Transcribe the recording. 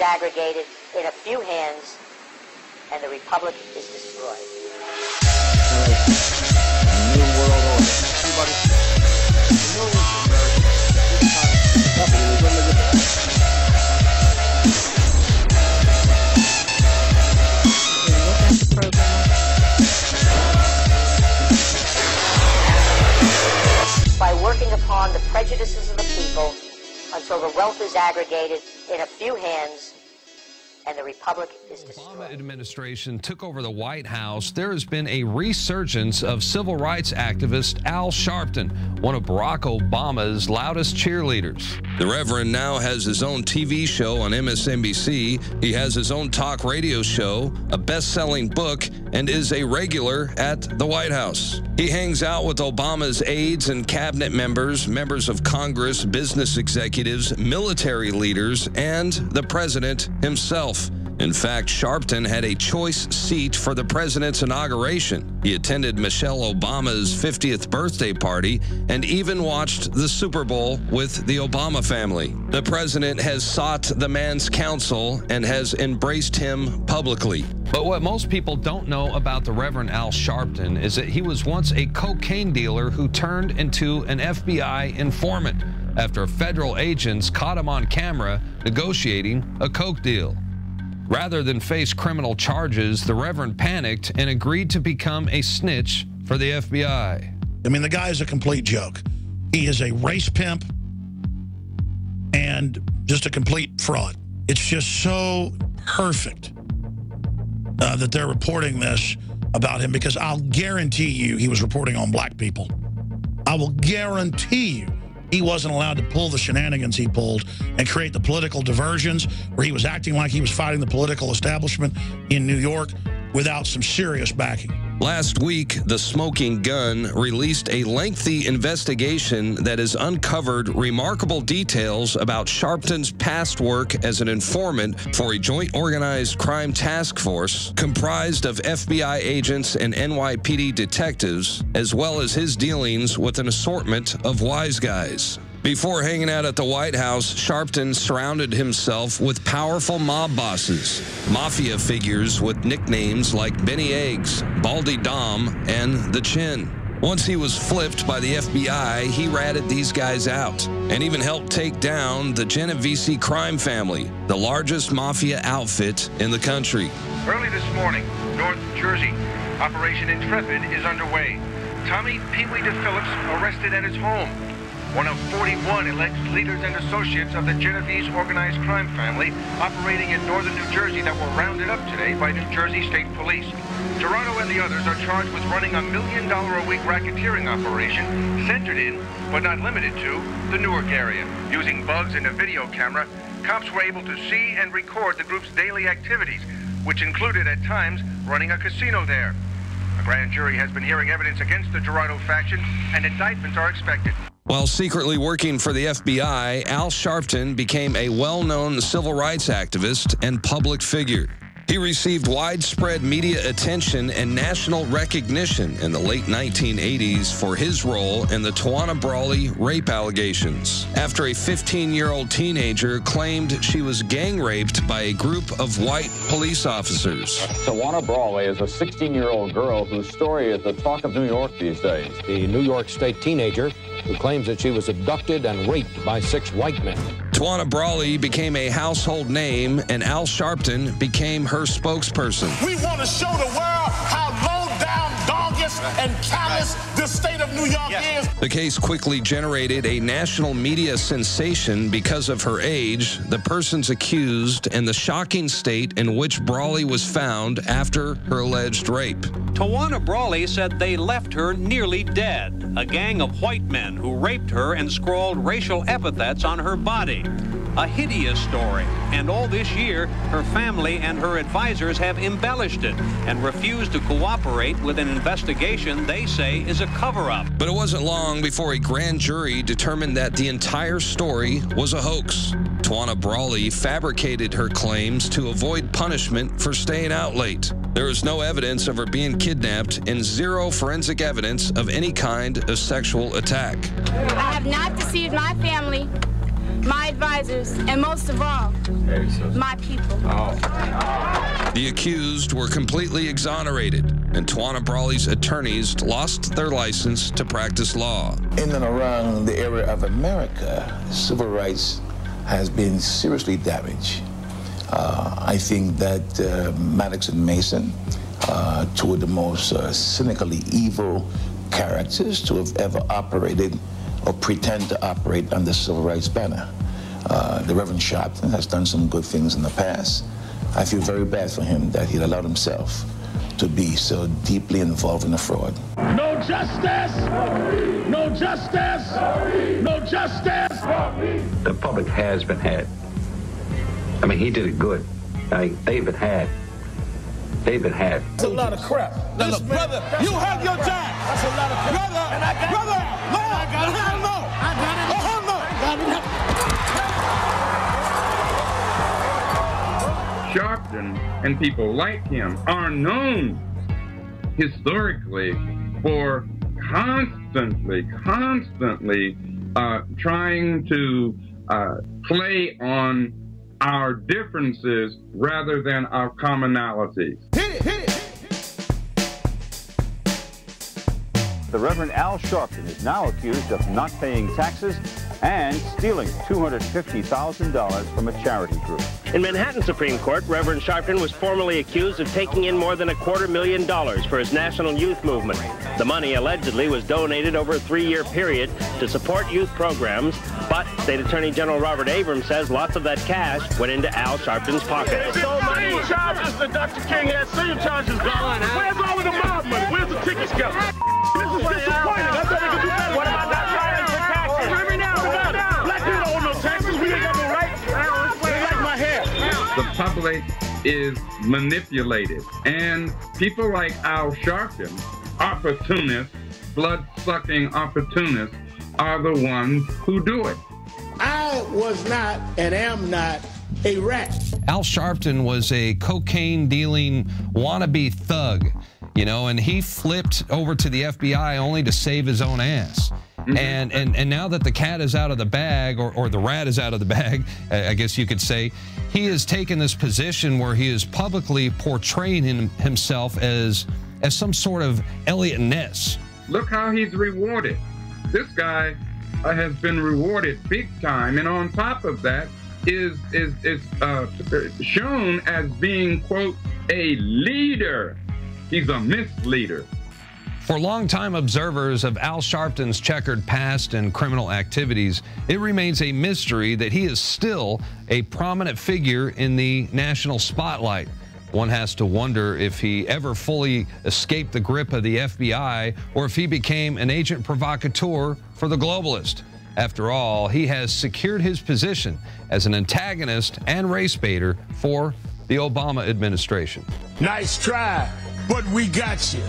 aggregated in a few hands, and the republic is destroyed. New world order. Everybody, millions of By working upon the prejudices of the people until the wealth is aggregated in a few hands and the republic is destroyed. The Obama administration took over the White House. There has been a resurgence of civil rights activist Al Sharpton, one of Barack Obama's loudest cheerleaders. The Reverend now has his own TV show on MSNBC. He has his own talk radio show, a best-selling book, and is a regular at the White House. He hangs out with Obama's aides and cabinet members, members of Congress, business executives, military leaders, and the president himself. In fact, Sharpton had a choice seat for the president's inauguration. He attended Michelle Obama's 50th birthday party and even watched the Super Bowl with the Obama family. The president has sought the man's counsel and has embraced him publicly. But what most people don't know about the Reverend Al Sharpton is that he was once a cocaine dealer who turned into an FBI informant after federal agents caught him on camera negotiating a coke deal. Rather than face criminal charges, the Reverend panicked and agreed to become a snitch for the FBI. I mean, the guy is a complete joke. He is a race pimp and just a complete fraud. It's just so perfect that they're reporting this about him, because I'll guarantee you he was reporting on black people. I will guarantee you he wasn't allowed to pull the shenanigans he pulled and create the political diversions where he was acting like he was fighting the political establishment in New York without some serious backing. Last week, The Smoking Gun released a lengthy investigation that has uncovered remarkable details about Sharpton's past work as an informant for a joint organized crime task force comprised of FBI agents and NYPD detectives, as well as his dealings with an assortment of wise guys. Before hanging out at the White House, Sharpton surrounded himself with powerful mob bosses, mafia figures with nicknames like Benny Eggs, Baldy Dom, and The Chin. Once he was flipped by the FBI, he ratted these guys out and even helped take down the Genovese crime family, the largest mafia outfit in the country. Early this morning, North Jersey, Operation Intrepid is underway. Tommy Pee Wee DePhillips arrested at his home. One of 41 alleged leaders and associates of the Genovese organized crime family operating in northern New Jersey that were rounded up today by New Jersey State Police. Gerardo and the others are charged with running a $1 million a week racketeering operation centered in, but not limited to, the Newark area. Using bugs and a video camera, cops were able to see and record the group's daily activities, which included at times running a casino there. A grand jury has been hearing evidence against the Gerardo faction, and indictments are expected. While secretly working for the FBI, Al Sharpton became a well-known civil rights activist and public figure. He received widespread media attention and national recognition in the late 1980s for his role in the Tawana Brawley rape allegations, after a 15-year-old teenager claimed she was gang raped by a group of white police officers. Tawana Brawley is a 16-year-old girl whose story is the talk of New York these days. The New York State teenager who claims that she was abducted and raped by 6 white men. Tawana Brawley became a household name, and Al Sharpton became her spokesperson. We want to show the world how low down, doggish, and callous this state of New York is. The case quickly generated a national media sensation because of her age, the persons accused, and the shocking state in which Brawley was found after her alleged rape. Tawana Brawley said they left her nearly dead. A gang of white men who raped her and scrawled racial epithets on her body. A hideous story, and all this year, her family and her advisors have embellished it and refused to cooperate with an investigation they say is a cover-up. But it wasn't long before a grand jury determined that the entire story was a hoax. Tawana Brawley fabricated her claims to avoid punishment for staying out late. There is no evidence of her being kidnapped and 0 forensic evidence of any kind of sexual attack. I have not deceived my family my advisors, and most of all, my people. The accused were completely exonerated, and Tawana Brawley's attorneys lost their license to practice law. In and around the area of America, civil rights has been seriously damaged. I think that Maddox and Mason, two of the most cynically evil characters to have ever operated or pretend to operate under the civil rights banner. The Reverend Sharpton has done some good things in the past. I feel very bad for him that he allowed himself to be so deeply involved in the fraud. No justice! No justice! No justice! The public has been had. I mean, he did it good. They've been had. That's a lot of crap. Now, look, brother, you have your time. That's a lot of crap. Brother, hell no. I got it. Oh, hell no. Sharpton and people like him are known historically for constantly trying to play on our differences rather than our commonalities. The Reverend Al Sharpton is now accused of not paying taxes and stealing $250,000 from a charity group. In Manhattan Supreme Court, Reverend Sharpton was formally accused of taking in more than $250,000 for his national youth movement. The money allegedly was donated over a 3-year period to support youth programs, but State Attorney General Robert Abrams says lots of that cash went into Al Sharpton's pocket. Same charges that Dr. King had, same charges gone. Where's all of the mob money? Where's the tickets go? This is disappointing. I thought they could do better. What about not filing for taxes? Black people don't owe no taxes. We ain't got no rights. They like my hair. The public is manipulated, and people like Al Sharpton, opportunists, blood-sucking opportunists, are the ones who do it. I was not and am not a rat. Al Sharpton was a cocaine-dealing wannabe thug, you know, and he flipped over to the FBI only to save his own ass. And now that the cat is out of the bag, or the rat is out of the bag, I guess you could say, he has taken this position where he is publicly portraying himself as some sort of Elliot Ness. Look how he's rewarded. This guy has been rewarded big time, and on top of that is shown as being, quote, a leader. He's a misleader. For longtime observers of Al Sharpton's checkered past and criminal activities, it remains a mystery that he is still a prominent figure in the national spotlight. One has to wonder if he ever fully escaped the grip of the FBI or if he became an agent provocateur for the globalist. After all, he has secured his position as an antagonist and race baiter for the Obama administration. Nice try, but we got you.